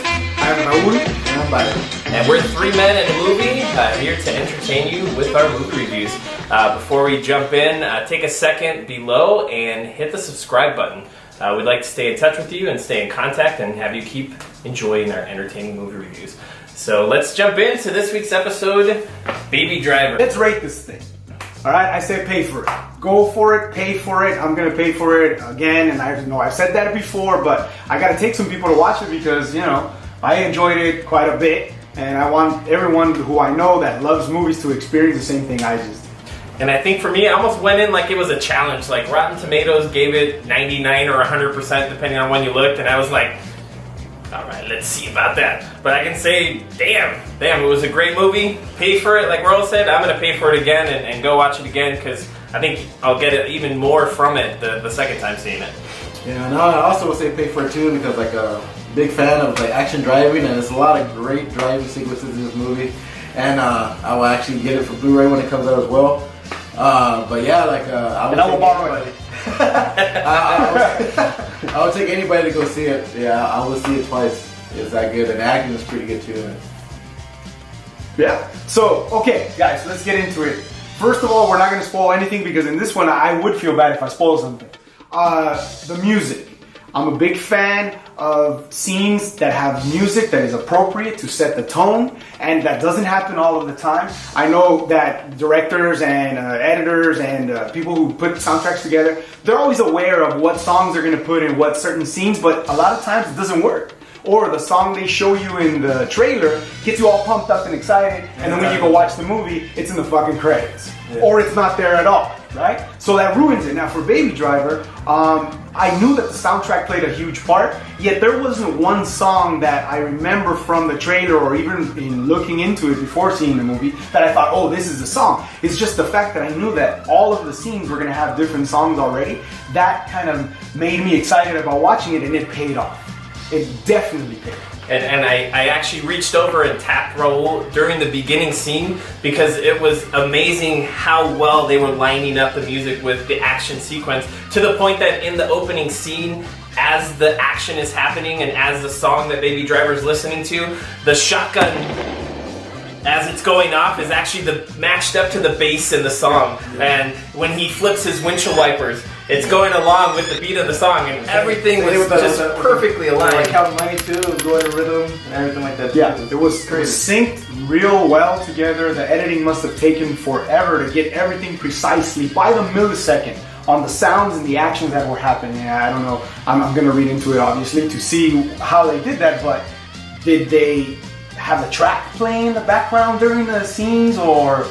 I'm Raul. And I'm Byron. And we're three men in a movie, here to entertain you with our movie reviews. Before we jump in, take a second below and hit the subscribe button. We'd like to stay in touch with you and stay in contact and have you keep enjoying our entertaining movie reviews. So let's jump into this week's episode, Baby Driver. Let's rate this thing. All right, I say pay for it. Go for it, pay for it. I'm gonna pay for it again, and I know I've said that before, but I gotta take some people to watch it because, you know, I enjoyed it quite a bit, and I want everyone who I know that loves movies to experience the same thing I just did. And I think for me, I almost went in like it was a challenge. Like Rotten Tomatoes gave it 99 or 100% depending on when you looked, and I was like, all right, let's see about that. But I can say, damn, it was a great movie. Pay for it, like Raul said. I'm gonna pay for it again and go watch it again because I think I'll get it even more from it the second time seeing it. Yeah, and I also would say pay for it too because like a big fan of like action driving, and there's a lot of great driving sequences in this movie. And I will actually get it for Blu-ray when it comes out as well. But yeah, like I will borrow it. I would take anybody to go see it. Yeah, I will see it twice. It's that good, and the acting is pretty good too. Yeah. So, okay, guys, let's get into it. First of all, we're not going to spoil anything because in this one, I would feel bad if I spoil something. The music. I'm a big fan of scenes that have music that is appropriate to set the tone, and that doesn't happen all of the time. I know that directors and editors and people who put soundtracks together, they're always aware of what songs they're going to put in what certain scenes, but a lot of times it doesn't work. Or the song they show you in the trailer gets you all pumped up and excited, and then when you go watch the movie, it's in the fucking credits. Yeah. Or it's not there at all, right? So that ruins it. Now for Baby Driver, I knew that the soundtrack played a huge part, yet there wasn't one song that I remember from the trailer or even in looking into it before seeing the movie that I thought, oh, this is the song. It's just the fact that I knew that all of the scenes were going to have different songs already. That kind of made me excited about watching it, and it paid off. It definitely paid off. And I actually reached over and tapped Raul during the beginning scene because it was amazing how well they were lining up the music with the action sequence, to the point that in the opening scene, as the action is happening and as the song that Baby Driver is listening to, the shotgun as it's going off is actually matched up to the bass in the song. And when he flips his windshield wipers, it's going along with the beat of the song, and everything was just perfectly aligned. Like counting money too, going in rhythm and everything like that. Yeah, it was synced real well together. The editing must have taken forever to get everything precisely by the millisecond on the sounds and the actions that were happening. I don't know. I'm going to read into it obviously to see how they did that, but did they have a track playing in the background during the scenes, or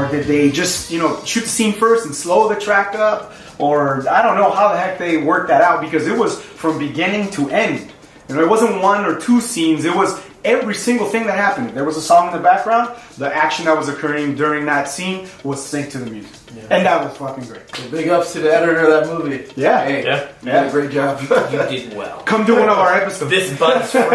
did they just, you know, shoot the scene first and slow the track up? Or I don't know how the heck they worked that out, because it was from beginning to end. You know, it wasn't one or two scenes, it was every single thing that happened. If there was a song in the background, the action that was occurring during that scene was synced to the music. Yeah. And that was fucking great. So big ups to the editor of that movie. Yeah. Hey, yeah. You did a great job. You did well. Come do one of our episodes. This buzz for you.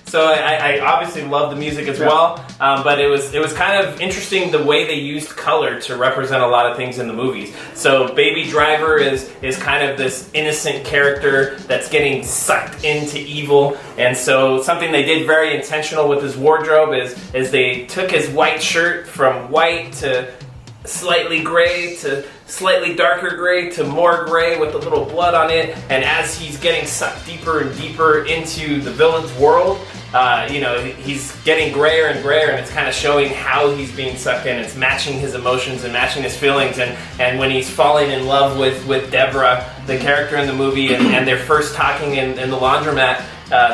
So I obviously love the music as well, but it was kind of interesting the way they used color to represent a lot of things in the movies. So Baby Driver is kind of this innocent character that's getting sucked into evil, and so something they did very intentional with his wardrobe is they took his white shirt from white to slightly gray to slightly darker gray to more gray with a little blood on it, and as he's getting sucked deeper and deeper into the villain's world, you know, he's getting grayer and grayer, and it's kind of showing how he's being sucked in. It's matching his emotions and matching his feelings, and when he's falling in love with Deborah, the character in the movie, and they're first talking in the laundromat,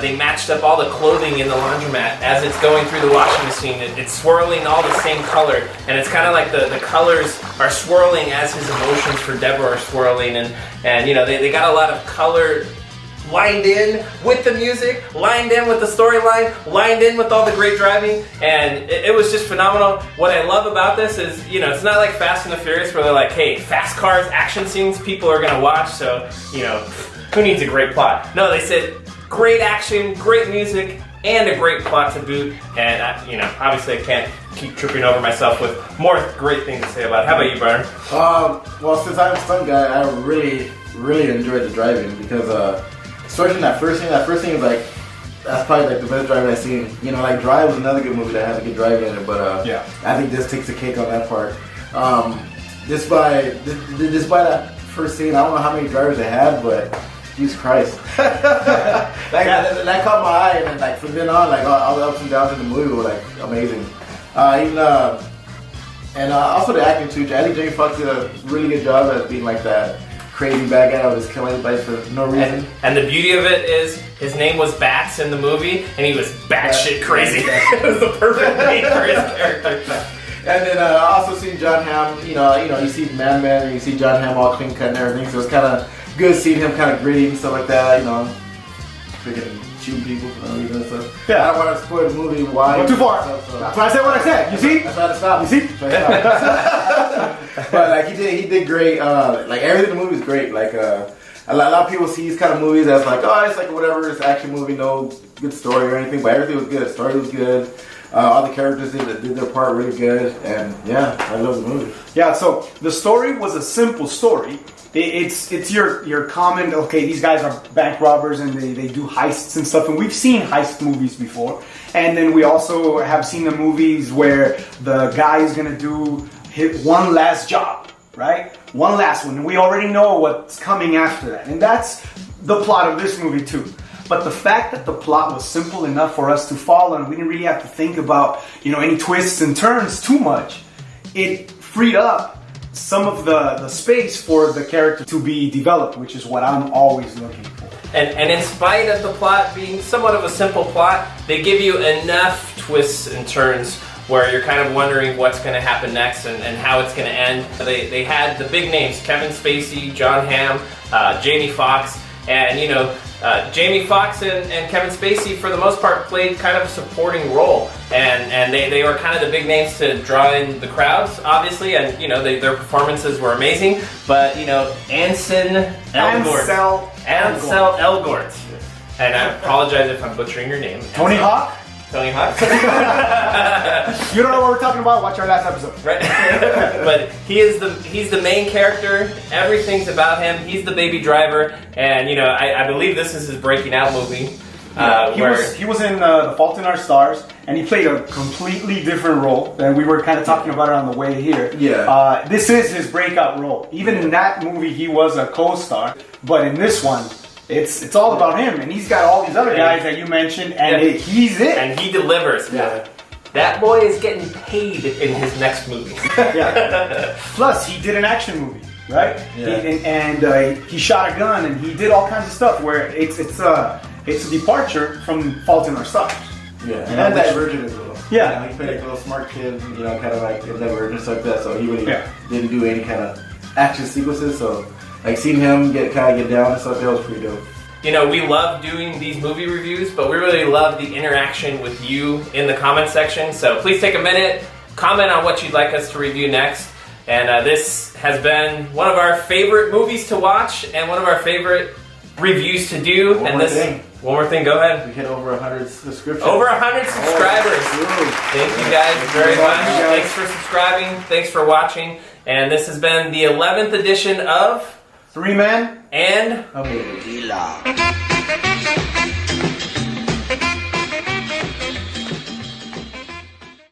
they matched up all the clothing in the laundromat as it's going through the washing machine. It's swirling all the same color, and it's kind of like the colors are swirling as his emotions for Deborah are swirling, and you know, they got a lot of color lined in with the music, lined in with the storyline, lined in with all the great driving, and it was just phenomenal. What I love about this is, you know, it's not like Fast and the Furious where they're like, hey, fast cars, action scenes, people are gonna watch, so, you know, who needs a great plot? No, they said great action, great music, and a great plot to boot, and you know, obviously I can't keep tripping over myself with more great things to say about it. How about you, Byron? Well, since I'm a stunt guy, I really enjoyed the driving because especially in that first scene. That first scene is like, that's probably like the best drive I've seen. You know, like Drive was another good movie that has a good drive in it, but I think this takes the cake on that part. Despite that first scene, I don't know how many drivers they had, but Jesus Christ. that caught my eye, and then like from then on, like all the ups and downs in the movie were like amazing. And also the acting too. I think Jamie Foxx did a really good job at being like that crazy bad guy who was killing everybody for no reason. And the beauty of it is his name was Bats in the movie, and he was batshit crazy. It was the perfect name for his character. And then I also see John Hamm. You know, you see Man, and you see John Hamm all clean cut and everything. So it's kind of good seeing him kind of gritty and stuff like that. You know, freaking shooting people for no reason and stuff. Yeah. I don't want to spoil the movie. Why? Went too far. So, That's why I said what I said. You see? That's why I had to stop. You see? But like he did great. Like everything in the movie is great. Like a lot of people see these kind of movies as like, oh, it's like whatever, it's action movie, no good story or anything. But everything was good. Story was good. All the characters did their part really good, and yeah, I love the movie. Yeah. So the story was a simple story. It's your common, okay, these guys are bank robbers and they do heists and stuff, and we've seen heist movies before. And then we also have seen the movies where the guy is gonna do one last job, right? One last one, and we already know what's coming after that. And that's the plot of this movie too. But the fact that the plot was simple enough for us to follow, and we didn't really have to think about, any twists and turns too much, it freed up some of the space for the character to be developed, which is what I'm always looking for. And in spite of the plot being somewhat of a simple plot, they give you enough twists and turns where you're kind of wondering what's going to happen next and how it's going to end. They had the big names, Kevin Spacey, John Hamm, Jamie Foxx, and Jamie Foxx and Kevin Spacey, for the most part, played kind of a supporting role, and they were kind of the big names to draw in the crowds, obviously, and their performances were amazing. But Ansel Elgort, and I apologize if I'm butchering your name. Tony Hawk. Tony Hawk. You don't know what we're talking about? Watch our last episode. Right. But he's the main character. Everything's about him. He's the baby driver, and I believe this is his breaking out movie. He was in The Fault in Our Stars, and he played a completely different role. And we were kind of talking about it on the way here. Yeah. This is his breakout role. Even in that movie, he was a co-star, but in this one, it's all about him, and he's got all these other guys that you mentioned, and he's it. And he delivers. Yeah. That boy is getting paid in his next movie. Yeah. Plus, he did an action movie, right? Yeah. He shot a gun, and he did all kinds of stuff where it's a departure from Fault in Our Stars. Yeah, and Divergent as well. Yeah. He played like a little smart kid, kind of like in Divergent and stuff like that. So he really didn't do any kind of action sequences. So like seeing him get down and stuff, that was pretty dope. We love doing these movie reviews, but we really love the interaction with you in the comment section. So please take a minute, comment on what you'd like us to review next. And this has been one of our favorite movies to watch and one of our favorite reviews to do. One more thing, go ahead. We hit over 100 subscriptions. Over 100 subscribers. Thank you guys very much. Thanks for subscribing. Thanks for watching. And this has been the 11th edition of 3 Man and a Movie.